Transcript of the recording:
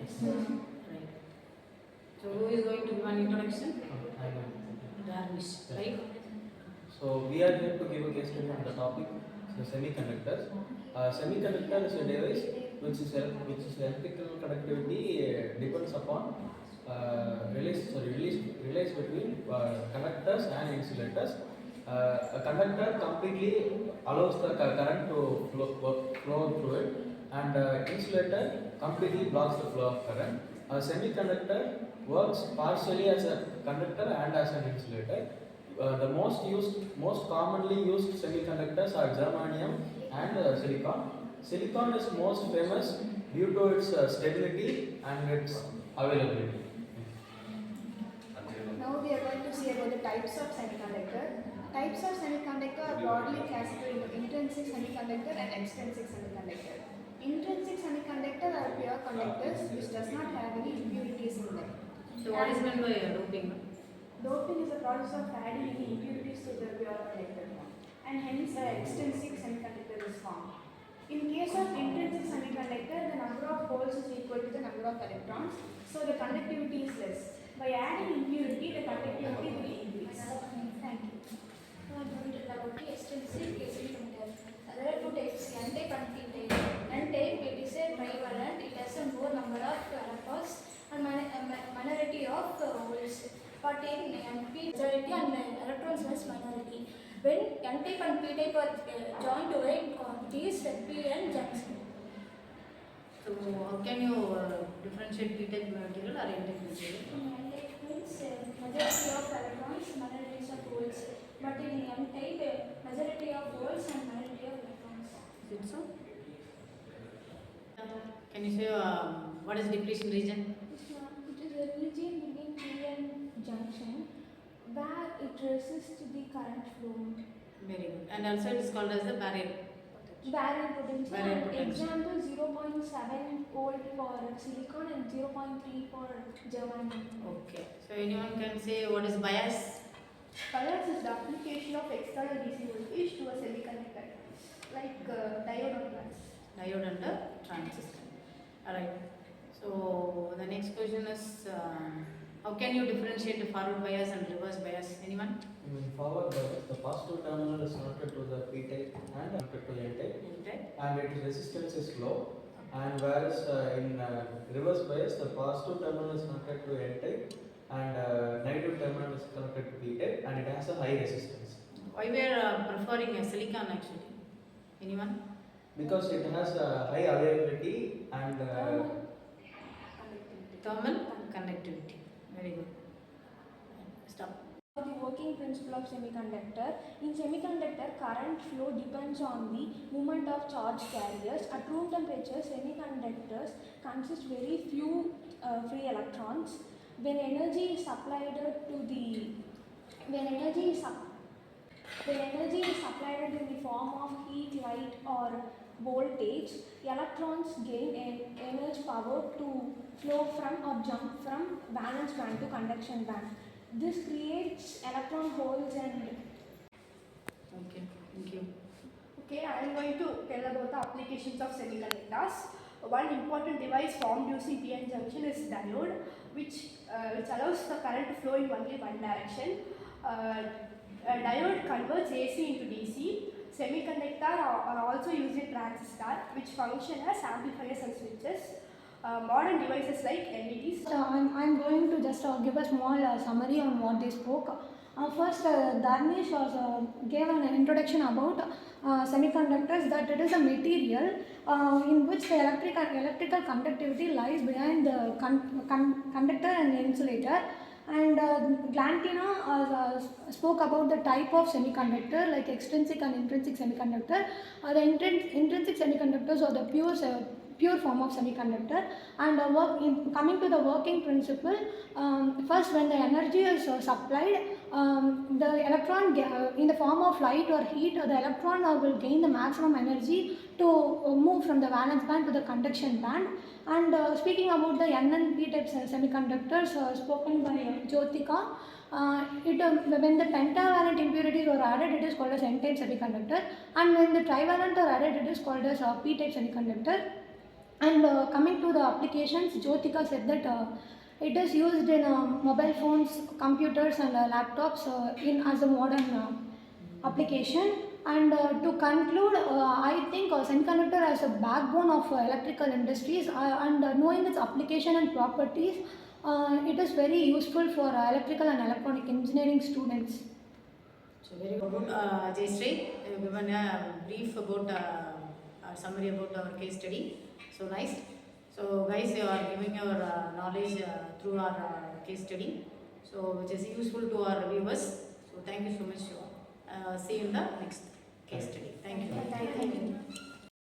Right. So who is going to give an introduction? Darvish, right? So we are here to give a case study on the topic, the semiconductors. Semiconductor is a device which is electrical conductivity depends upon relays between conductors and insulators. A conductor completely allows the current to flow through it, and insulator completely blocks the flow of current. A semiconductor works partially as a conductor and as an insulator. The most commonly used semiconductors are germanium and silicon. Silicon is most famous due to its stability and its availability. Now we are going to see about the types of semiconductor. Types of semiconductor are broadly classified into intrinsic semiconductor and extrinsic semiconductor. Intrinsic semiconductor are pure conductors which does not have any impurities in them. So what is meant by doping? Doping is the process of adding any impurities to the pure conductor, and hence extrinsic semiconductor is formed. In case of intrinsic semiconductor, the number of holes is equal to the number of electrons, so the conductivity is less. By adding impurity, the conductivity will increase. Thank you. Now I'm going to tell about the extrinsic semiconductor. There are two types, N-type and P-type. N-type, it is a trivalent, it has a more number of electrons and minority of holes. But in P, majority and electrons less minority. When N-type and P-type are joined to weight quantities, P-N junction. So how can you differentiate P-type material or N-type material? N-type means majority of electrons, minorities of holes. But in N-type, majority of holes and minority of electrons. Is it so? Can you say what is depletion region? It is a region between P and junction where it resists the current flow. Very good. And also it is called as the barrier. Barrier potential. Barrier potential. Example 0.7 volt for silicon and 0.3 for germanium. Okay. So anyone can say what is bias? Bias is the application of external DC voltage to a semiconductor, like diode or trans. Diode and a transistor. Alright. So the next question is how can you differentiate the forward bias and reverse bias? Anyone? In forward bias, the positive terminal is connected to the P-type and connected to N-type, N-type. and its resistance is low. And whereas in reverse bias, the positive terminal is connected to N-type and negative terminal is connected to P-type, and it has a high resistance. Why we are preferring a silicon actually? Anyone? Because it has a high availability and Thermal conductivity. Very good. Stop. The working principle of semiconductor. In semiconductor, current flow depends on the movement of charge carriers. At room temperature, semiconductors consist very few free electrons. When energy is supplied in the form of heat, light, or voltage, electrons gain energy power to flow from or jump from valence band to conduction band. This creates electron holes and... Okay, thank you. Okay, I am going to tell about the applications of semiconductors. One important device formed using PN junction is diode, which allows the current to flow in only one direction. A diode converts AC into DC. Semiconductor are also used in transistor, which function as amplifiers and switches. Modern devices like LEDs. I'm going to just give a small summary on what they spoke. First, Darnish gave an introduction about semiconductors, that it is a material in which the electrical conductivity lies behind the conductor and the insulator. And Glantina spoke about the type of semiconductor like extrinsic and intrinsic semiconductor. The intrinsic semiconductors are the pure form of semiconductor, and coming to the working principle, first when the energy is supplied, the electron in the form of light or heat, the electron will gain the maximum energy to move from the valence band to the conduction band. And speaking about the N and P type semiconductors spoken by Jyotika, when the pentavalent impurities are added, it is called as N-type semiconductor, and when the trivalent are added, it is called as P-type semiconductor. And coming to the applications, Jyotika said that it is used in mobile phones, computers, and laptops in as a modern application. And to conclude, I think semiconductor as a backbone of electrical industries, and knowing its application and properties, it is very useful for electrical and electronic engineering students. So very good, Jayashree. You have given a brief about a summary about our case study. So nice. So guys, you are giving your knowledge through our case study, so which is useful to our viewers. So thank you so much. See you in the next case study. Thank you. Thank you.